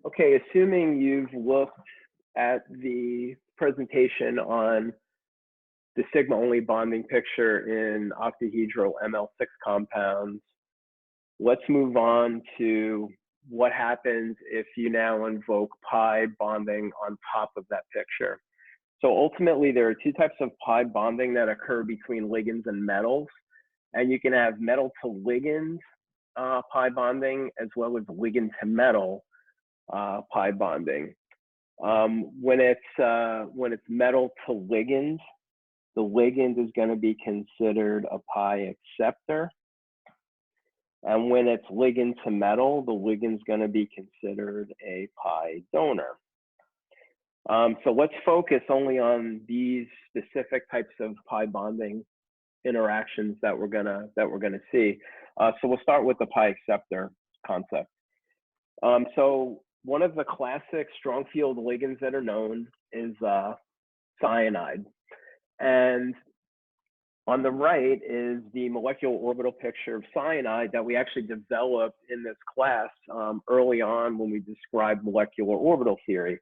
Okay, assuming you've looked at the presentation on the sigma-only bonding picture in octahedral ML6 compounds, let's move on to what happens if you now invoke pi bonding on top of that picture. So ultimately, there are two types of pi bonding that occur between ligands and metals. And you can have metal to ligand pi bonding as well as ligand to metal pi bonding. When it's metal to ligand, the ligand is going to be considered a pi acceptor. And when it's ligand to metal, the ligand is going to be considered a pi donor. So let's focus only on these specific types of pi bonding interactions that we're gonna see. So we'll start with the pi acceptor concept. So one of the classic strong field ligands that are known is cyanide, and on the right is the molecular orbital picture of cyanide that we actually developed in this class early on when we described molecular orbital theory.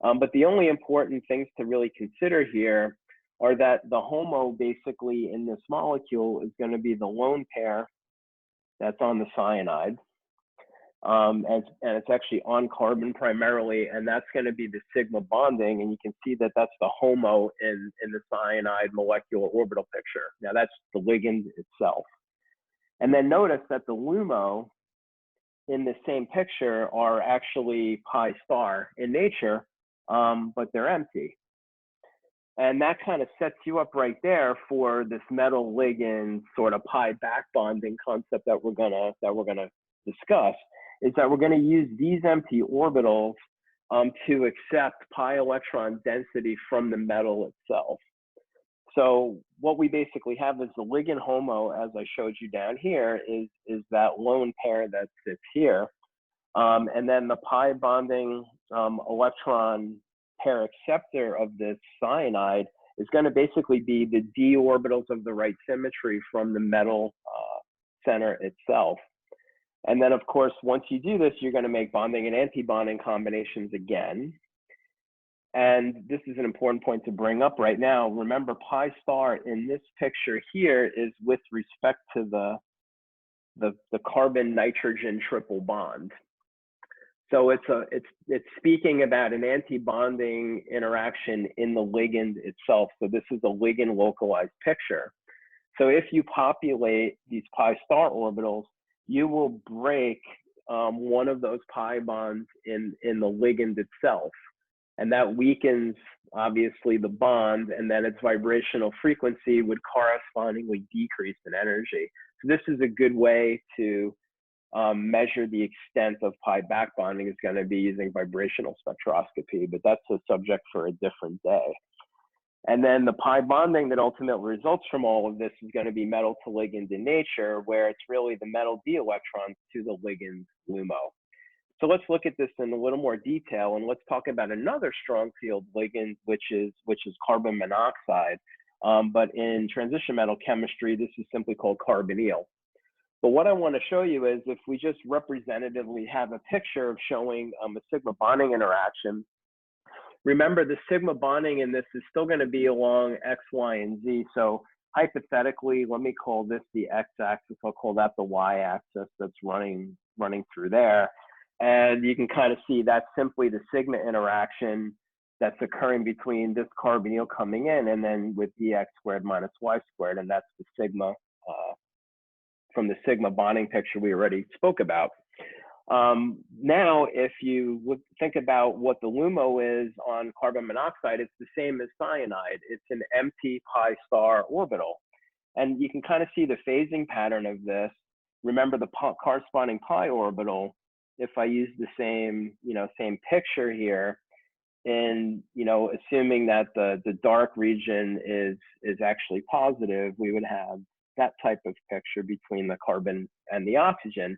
But the only important things to really consider here are that the HOMO basically in this molecule is going to be the lone pair that's on the cyanide. And it's actually on carbon primarily, and that's going to be the sigma bonding. And you can see that that's the HOMO in the cyanide molecular orbital picture. Now that's the ligand itself. And then notice that the LUMO in the same picture are actually pi star in nature, but they're empty. And that kind of sets you up right there for this metal ligand sort of pi back bonding concept that we're gonna discuss, is that we're gonna use these empty orbitals to accept pi electron density from the metal itself. So what we basically have is the ligand HOMO, as I showed you down here, is that lone pair that sits here. And then the pi bonding electron pair acceptor of this cyanide is going to basically be the d orbitals of the right symmetry from the metal center itself. And then, of course, once you do this, you're going to make bonding and anti-bonding combinations again. And this is an important point to bring up right now. Remember, pi star in this picture here is with respect to the carbon nitrogen triple bond. So it's speaking about an anti-bonding interaction in the ligand itself. So this is a ligand localized picture. So if you populate these pi star orbitals, you will break one of those pi bonds in the ligand itself. And that weakens, obviously, the bond, and then its vibrational frequency would correspondingly decrease in energy. So this is a good way to measure the extent of pi back bonding. Is going to be using vibrational spectroscopy, but that's a subject for a different day. And then the pi bonding that ultimately results from all of this is going to be metal to ligand in nature, where it's really the metal d electrons to the ligand LUMO. So let's look at this in a little more detail, and let's talk about another strong field ligand, which is carbon monoxide. But in transition metal chemistry, this is simply called carbonyl. But what I want to show you is if we just representatively have a picture of showing a sigma bonding interaction, remember the sigma bonding in this is still going to be along X, Y, and Z. So hypothetically, let me call this the X axis. I'll call that the Y axis that's running through there. And you can kind of see that's simply the sigma interaction that's occurring between this carbonyl coming in and then with dx squared minus y squared. And that's the sigma from the sigma bonding picture we already spoke about. Now, if you would think about what the LUMO is on carbon monoxide, it's the same as cyanide. It's an empty pi star orbital. And you can kind of see the phasing pattern of this. Remember the corresponding pi orbital, if I use the same picture here, and assuming that the dark region is actually positive, we would have that type of picture between the carbon and the oxygen.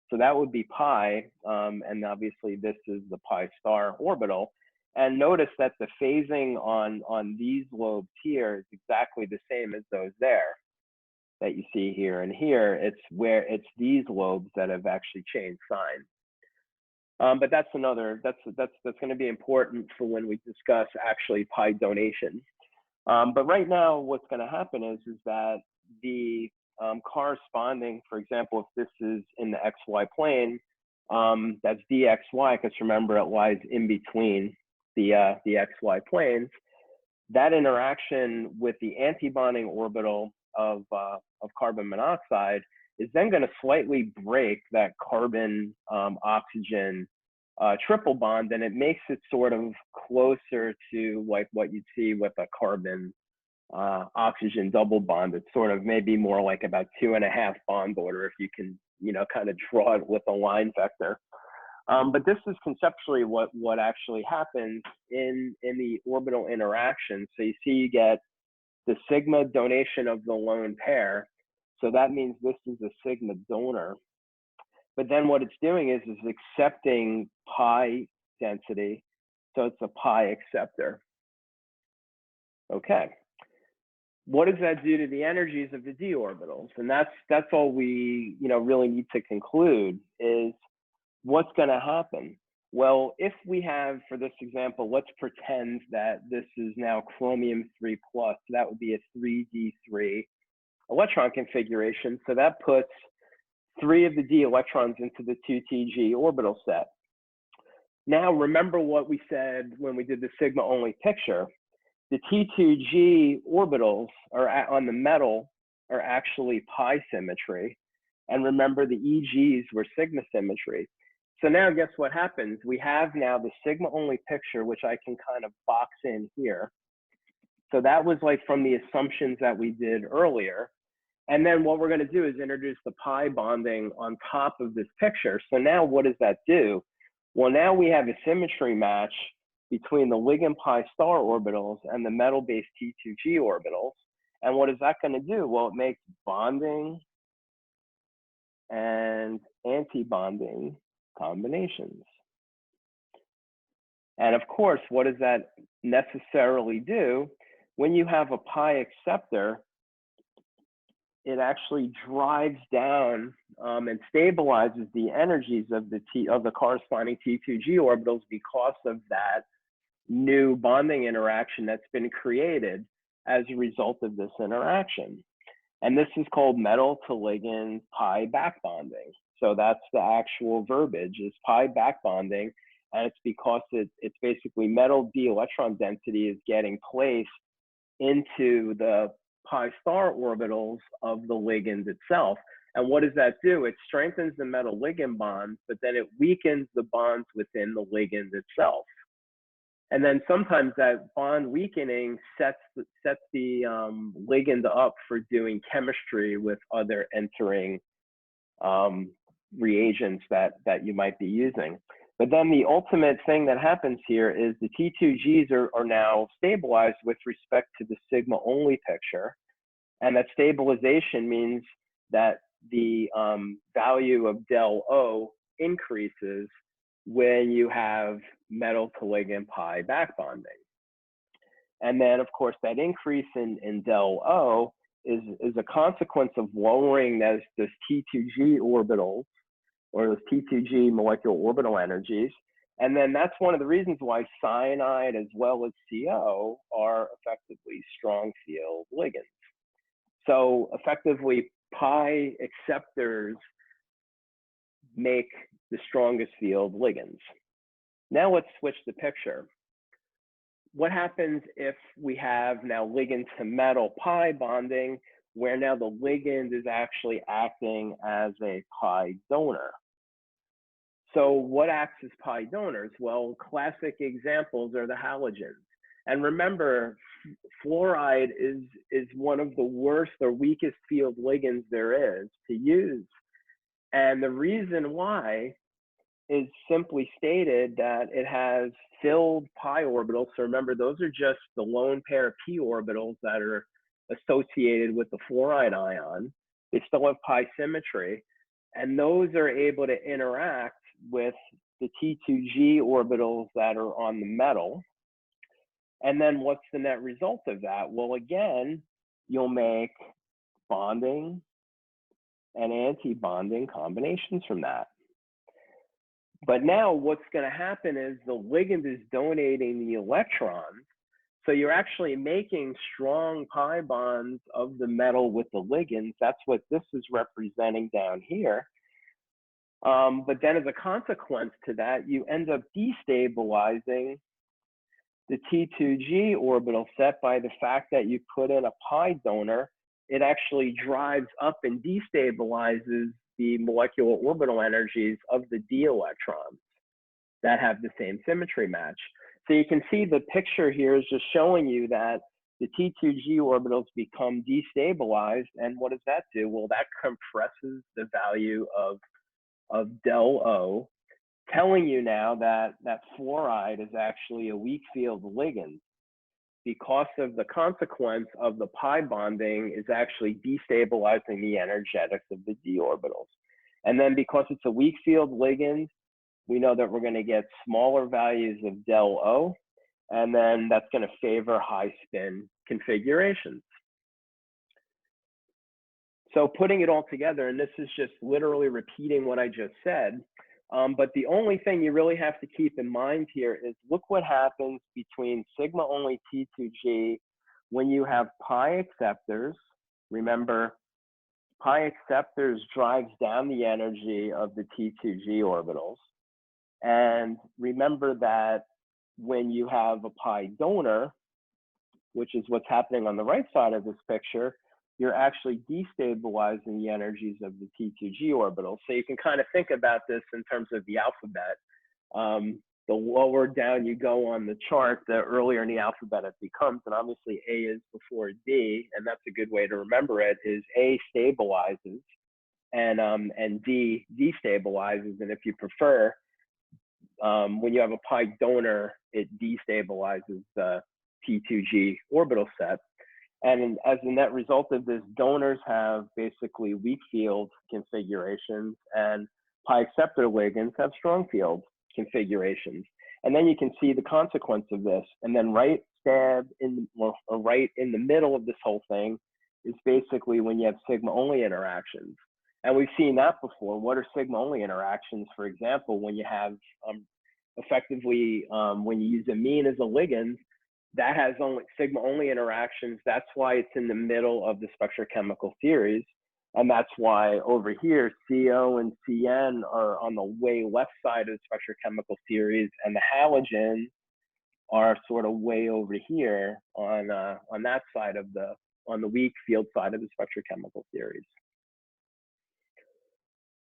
So that would be pi, and obviously this is the pi star orbital. And notice that the phasing on these lobes here is exactly the same as those there that you see here. And here, it's these lobes that have actually changed sign. But that's going to be important for when we discuss actually pi donation. But right now, what's going to happen is that the corresponding, for example, if this is in the XY plane, that's dxy, because remember it lies in between the XY planes. That interaction with the antibonding orbital of carbon monoxide is then going to slightly break that carbon oxygen triple bond, and it makes it sort of closer to like what you'd see with a carbon oxygen double bond. It's sort of maybe more like about 2.5 bond order if you can, kind of draw it with a line vector. But this is conceptually what actually happens in the orbital interaction. So you see you get the sigma donation of the lone pair. So that means this is a sigma donor. But then what it's doing is accepting pi density. So it's a pi acceptor. Okay. What does that do to the energies of the d orbitals? And that's all we really need to conclude is what's going to happen. Well, if we have, for this example, let's pretend that this is now chromium 3+, so that would be a 3d3 electron configuration. So that puts 3 of the d electrons into the 2Tg orbital set. Now, remember what we said when we did the sigma only picture. The T2G orbitals on the metal are actually pi symmetry. And remember the EGs were sigma symmetry. So now guess what happens? We have now the sigma only picture, which I can kind of box in here. So that was like from the assumptions that we did earlier. And then what we're going to do is introduce the pi bonding on top of this picture. So now what does that do? Well, now we have a symmetry match between the ligand pi star orbitals and the metal-based T2G orbitals. And what is that going to do? Well, it makes bonding and anti-bonding combinations. And of course, what does that necessarily do? When you have a pi acceptor, it actually drives down and stabilizes the energies of the corresponding T2G orbitals because of that new bonding interaction that's been created as a result of this interaction. And this is called metal to ligand pi back bonding. So that's the actual verbiage, is pi back bonding. And it's because it's basically metal d electron density is getting placed into the pi star orbitals of the ligand itself. And what does that do? It strengthens the metal ligand bonds, but then it weakens the bonds within the ligand itself. And then sometimes that bond weakening sets the ligand up for doing chemistry with other entering reagents that you might be using. But then the ultimate thing that happens here is the T2Gs are now stabilized with respect to the sigma only picture. And that stabilization means that the value of del O increases when you have metal to ligand pi back bonding. And then, of course, that increase in del O is a consequence of lowering those T2G orbitals, or those T2G molecular orbital energies. And then that's one of the reasons why cyanide as well as CO are effectively strong field ligands. So effectively, pi acceptors make the strongest field ligands. Now let's switch the picture. What happens if we have now ligand to metal pi bonding, where now the ligand is actually acting as a pi donor? So what acts as pi donors? Well, classic examples are the halogens. And remember, fluoride is one of the worst or weakest field ligands there is to use. And the reason why is simply stated that it has filled pi orbitals. So remember, those are just the lone pair p orbitals that are associated with the fluoride ion. They still have pi symmetry. And those are able to interact with the T2G orbitals that are on the metal. And then what's the net result of that? Well, again, you'll make bonding and anti-bonding combinations from that. But now what's going to happen is the ligand is donating the electrons. So you're actually making strong pi bonds of the metal with the ligands. That's what this is representing down here. But then as a consequence to that, you end up destabilizing the T2G orbital set by the fact that you put in a pi donor. It actually drives up and destabilizes the molecular orbital energies of the d electrons that have the same symmetry match. So you can see the picture here is just showing you that the T2G orbitals become destabilized. And what does that do? Well, that compresses the value of del O, telling you now that that fluoride is actually a weak field ligand because of the consequence of the pi bonding is actually destabilizing the energetics of the d orbitals. And then because it's a weak field ligand, we know that we're going to get smaller values of del O, and then that's going to favor high spin configurations. So putting it all together, and this is just literally repeating what I just said, but the only thing you really have to keep in mind here is look what happens between sigma only T2G when you have pi acceptors. Remember, pi acceptors drives down the energy of the T2G orbitals. And remember that when you have a pi donor, which is what's happening on the right side of this picture, you're actually destabilizing the energies of the T2G orbitals. So you can kind of think about this in terms of the alphabet. The lower down you go on the chart, the earlier in the alphabet it becomes, and obviously A is before D, and that's a good way to remember it, is A stabilizes and D destabilizes. And if you prefer, when you have a pi donor, it destabilizes the T2G orbital set. And as a net result of this, donors have basically weak field configurations, and pi acceptor ligands have strong field configurations. And then you can see the consequence of this. And then right in the middle of this whole thing is basically when you have sigma only interactions. And we've seen that before. What are sigma only interactions? For example, when you have effectively, when you use amine as a ligand, that has only sigma only interactions. That's why it's in the middle of the spectrochemical series. And that's why over here, CO and CN are on the way left side of the spectrochemical series, and the halogens are sort of way over here on that side of on the weak field side of the spectrochemical series.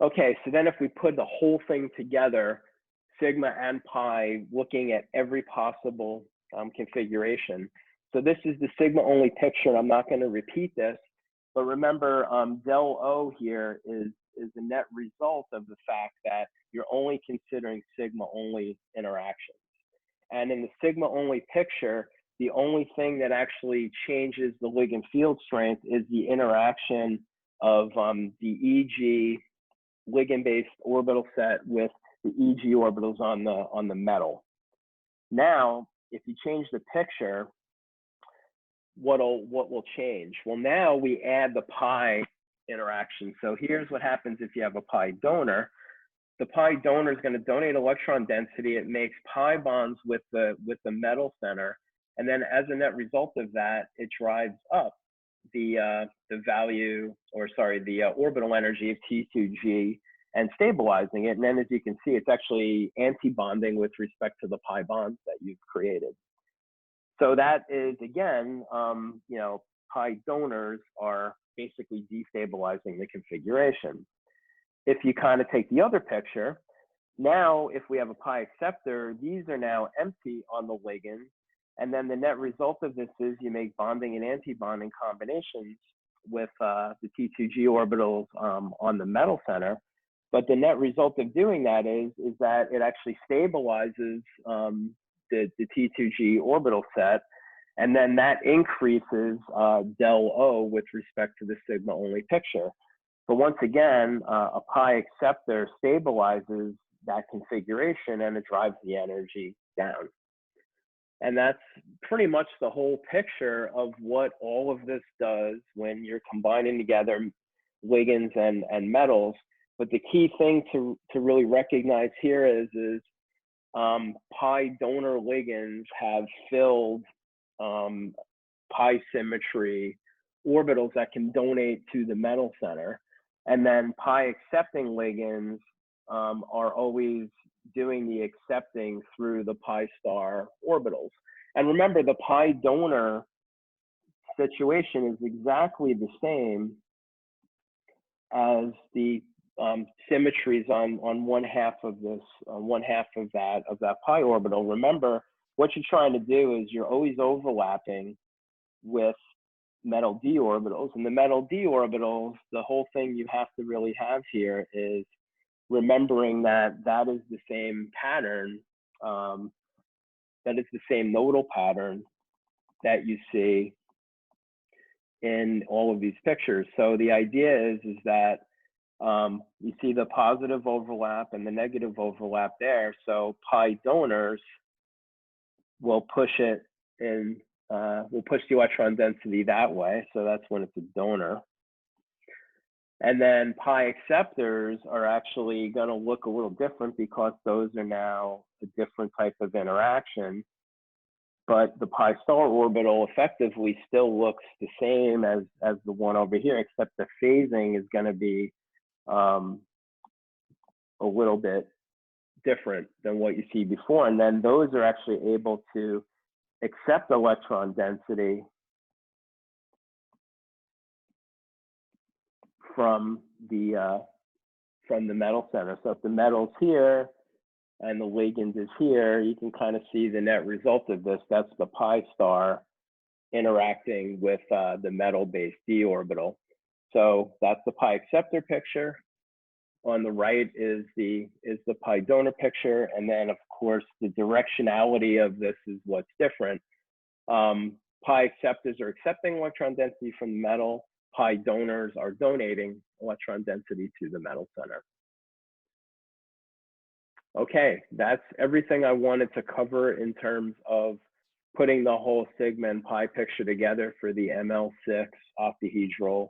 Okay, so then if we put the whole thing together, sigma and pi, looking at every possible configuration. So this is the sigma only picture. I'm not going to repeat this, but remember del O here is a net result of the fact that you're only considering sigma only interactions. And in the sigma only picture, the only thing that actually changes the ligand field strength is the interaction of the EG ligand-based orbital set with the EG orbitals on the metal. Now, if you change the picture, what will change? Well, now we add the pi interaction. So here's what happens if you have a pi donor. The pi donor is going to donate electron density. It makes pi bonds with the metal center, and then as a net result of that, it drives up the value, or sorry, the orbital energy of T2G and stabilizing it. And then as you can see, it's actually anti-bonding with respect to the pi bonds that you've created. So that is, again, you know, pi donors are basically destabilizing the configuration. If you kind of take the other picture, now if we have a pi acceptor, these are now empty on the ligand. And then the net result of this is you make bonding and anti-bonding combinations with the T2G orbitals on the metal center. But the net result of doing that is that it actually stabilizes the T2G orbital set, and then that increases del O with respect to the sigma only picture. But once again, a pi acceptor stabilizes that configuration and it drives the energy down. And that's pretty much the whole picture of what all of this does when you're combining together ligands and metals. But the key thing to really recognize here is pi donor ligands have filled pi symmetry orbitals that can donate to the metal center. And then pi accepting ligands are always doing the accepting through the pi star orbitals. And remember, the pi donor situation is exactly the same as the symmetries on one half of this, of that pi orbital. Remember, what you're trying to do is you're always overlapping with metal d orbitals, and the metal d orbitals, the whole thing you have to really have here is remembering that that is the same pattern, that is the same nodal pattern that you see in all of these pictures. So the idea is that you see the positive overlap and the negative overlap there. So pi donors will push it in, will push the electron density that way. So that's when it's a donor. And then pi acceptors are actually going to look a little different because those are now a different type of interaction. But the pi star orbital effectively still looks the same as the one over here, except the phasing is going to be a little bit different than what you see before. And then those are actually able to accept electron density from the metal center. So if the metal's here and the ligand is here, you can kind of see the net result of this. That's the pi star interacting with the metal-based d orbital. So that's the pi acceptor picture. On the right is the pi donor picture, and then of course the directionality of this is what's different. Pi acceptors are accepting electron density from the metal. Pi donors are donating electron density to the metal center. Okay, that's everything I wanted to cover in terms of putting the whole sigma and pi picture together for the ML6 octahedral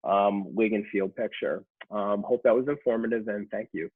ligand field picture. Hope that was informative, and thank you.